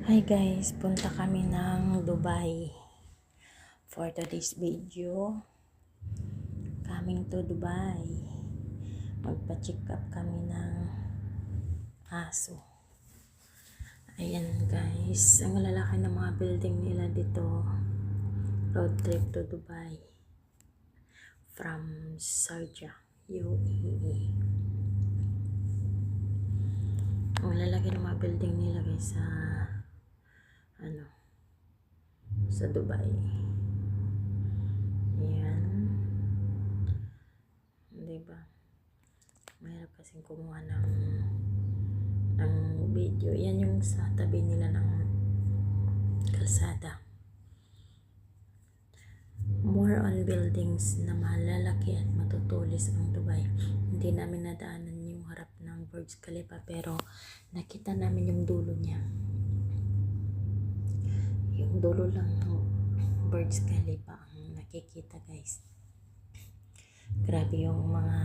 Hi guys, punta kami ng Dubai for today's video. Coming to Dubai. Magpa-check up kami ng aso. Ayan guys, ang lalaki ng mga building nila dito. Road trip to Dubai from Sharjah, UAE. Ang lalaki ng mga building nila guys sa Dubai. Ayan. Diba? Mahirap kasing kumuha ng video. Yan yung sa tabi nila ng kalsada. More on buildings na malalaki at matutulis ang Dubai. Hindi namin nadaanan yung harap ng Burj Khalifa pero nakita namin yung dulo niya. Yung dulo lang ng Burj Khalifa ang nakikita guys. Grabe yung mga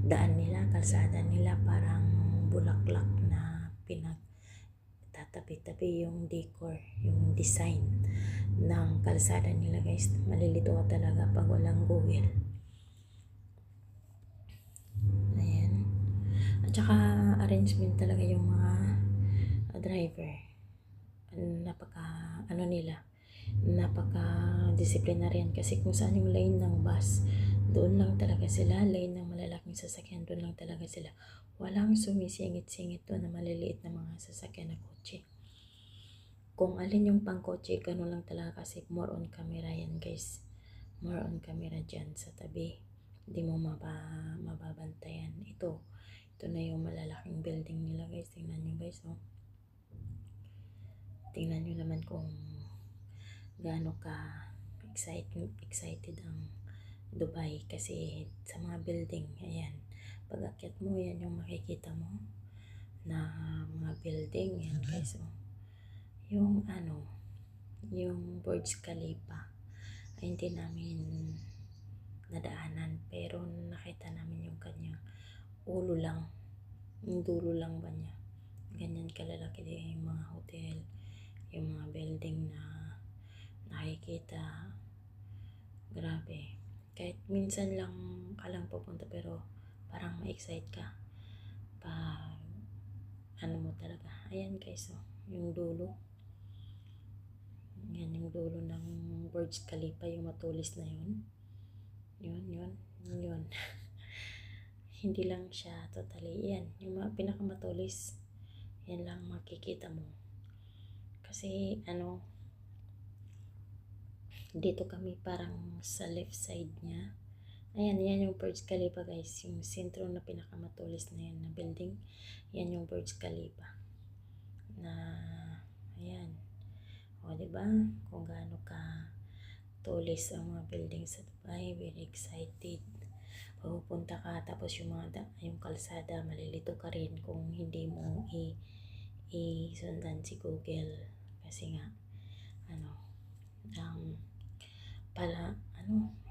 daan nila, kalsada nila parang bulaklak na pinagtatabi-tabi yung decor, yung design ng kalsada nila guys. Malilito ka talaga pag walang Google. Ayan. At saka arrangement talaga yung mga driver. Napaka-disciplinarian kasi kung saan yung lane ng bus, doon lang talaga sila. Lane ng malalaking sasakyan, doon lang talaga sila. Walang sumisingit-singit doon na maliliit na mga sasakyan na kotse. Kung alin yung pang kotse, gano'n lang talaga kasi more on camera yan guys. More on camera dyan sa tabi. Hindi mo mababantayan. Ito na yung malalaking building nila guys. Tingnan nyo guys. Oh. Tingnan nyo naman kung gaano ka excited ang Dubai kasi sa mga building, ayan, pag akyat mo, yan yung makikita mo na mga building, yan guys, oh. Yung Burj Khalifa ay hindi namin nadaanan pero nakita namin yung kanyang ulo lang, yung dulo lang ba niya, ganyan kalalaki din yung mga hotel, yung mga building na nakikita. Grabe. Kahit minsan lang ka lang pupunta pero parang ma-excite ka pag mo talaga. Ayan guys, oh, yung dulo. Yan yung dulo ng Burj Khalifa, yung matulis na yun. Yun. Hindi lang siya totally. Yan, yung pinakamatulis. Yan lang makikita mo. Kasi dito kami parang sa left side niya. Ayan, yan yung Burj Khalifa guys. Yung sentro na pinakamatulis na yan na building. Yan yung Burj Khalifa. Ayan. O, diba? Kung gaano ka tulis ang mga building sa Dubai. Very excited. Pupunta ka, tapos yung yung kalsada, malilito ka rin kung hindi mo i-sundan si Google. Kasi nga,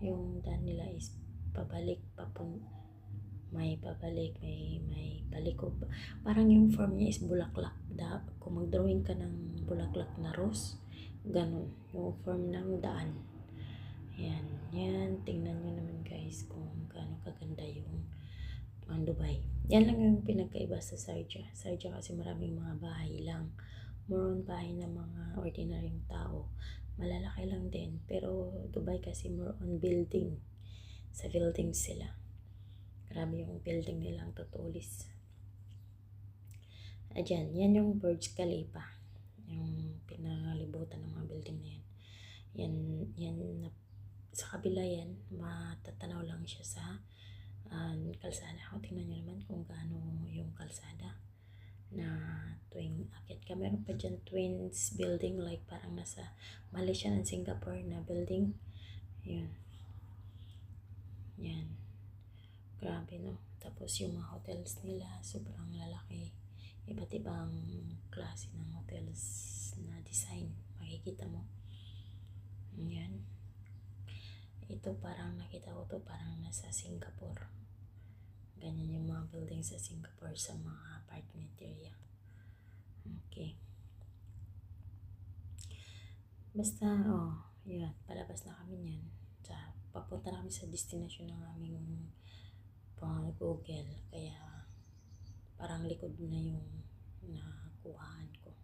yung daan nila is pabalik, may pabalik, may paliko. Parang yung form niya is bulaklak. Kung mag-drawing ka ng bulaklak na rose, ganun yung form ng daan. Yan, tingnan nyo naman guys kung gaano kaganda yung Dubai. Yan lang yung pinagkaiba sa Sharjah. Sharjah kasi maraming mga bahay lang. More on bahay ng mga ordinaryong tao. Malalaki lang din. Pero Dubai kasi more on building. Sa building sila. Grabe yung building nilang tutulis. Ayan, yan yung Burj Khalifa. Yung pinalibutan ng mga building na yan. Yan sa kabila yan, matatanaw lang siya sa kalsada. O, tingnan nyo naman kung gaano yung kalsada na tuwing akit ka. Meron pa dyan twins building like parang nasa Malaysia and Singapore na building. Yan. Grabe no. Tapos yung mga hotels nila sobrang lalaki. Iba't ibang klase ng hotels na design. Makikita mo. Yan. Ito parang nakita ko to parang nasa Singapore. Ganyan yung mga building. building sa Singapore sa mga apartment area. Okay. Basta, yun, palabas na kami niyan. Papunta na kami sa destination ng aming Google. Kaya, parang likod na yung nakuhaan ko.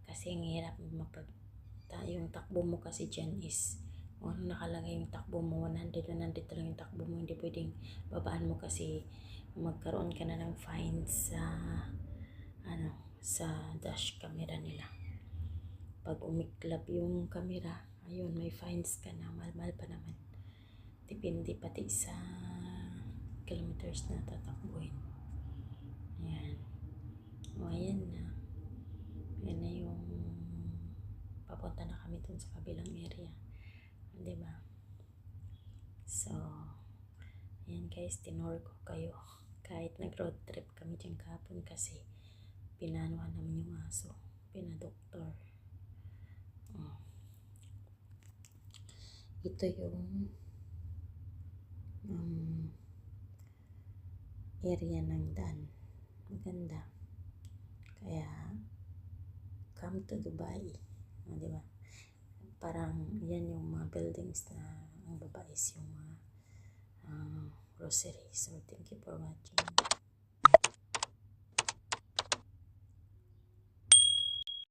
Kasi ang hirap yung takbo mo kasi dyan is, ano nakalagay yung takbo mo, 100 lang yung takbo mo. Hindi pwedeng babaan mo kasi magkaroon ka na ng fines sa dash camera nila. Pag umiklab yung camera, ayun, may fines ka na, mahal pa naman. Depende pati sa kilometers na tatakbuhin. Ayan. Ayan na. Ayan na yung papunta na kami dun sa kabilang area. Diba? So, ayan guys, tinur ko kayo. Kahit nag-road trip kami dyan kahapon kasi pinanuhan naman yung aso. Pinadoktor. Ito yung area ng Dan. Maganda. Kaya, come to Dubai. Diba? Parang yan yung mga buildings na ang baba is yung mga groceries. So, thank you for watching.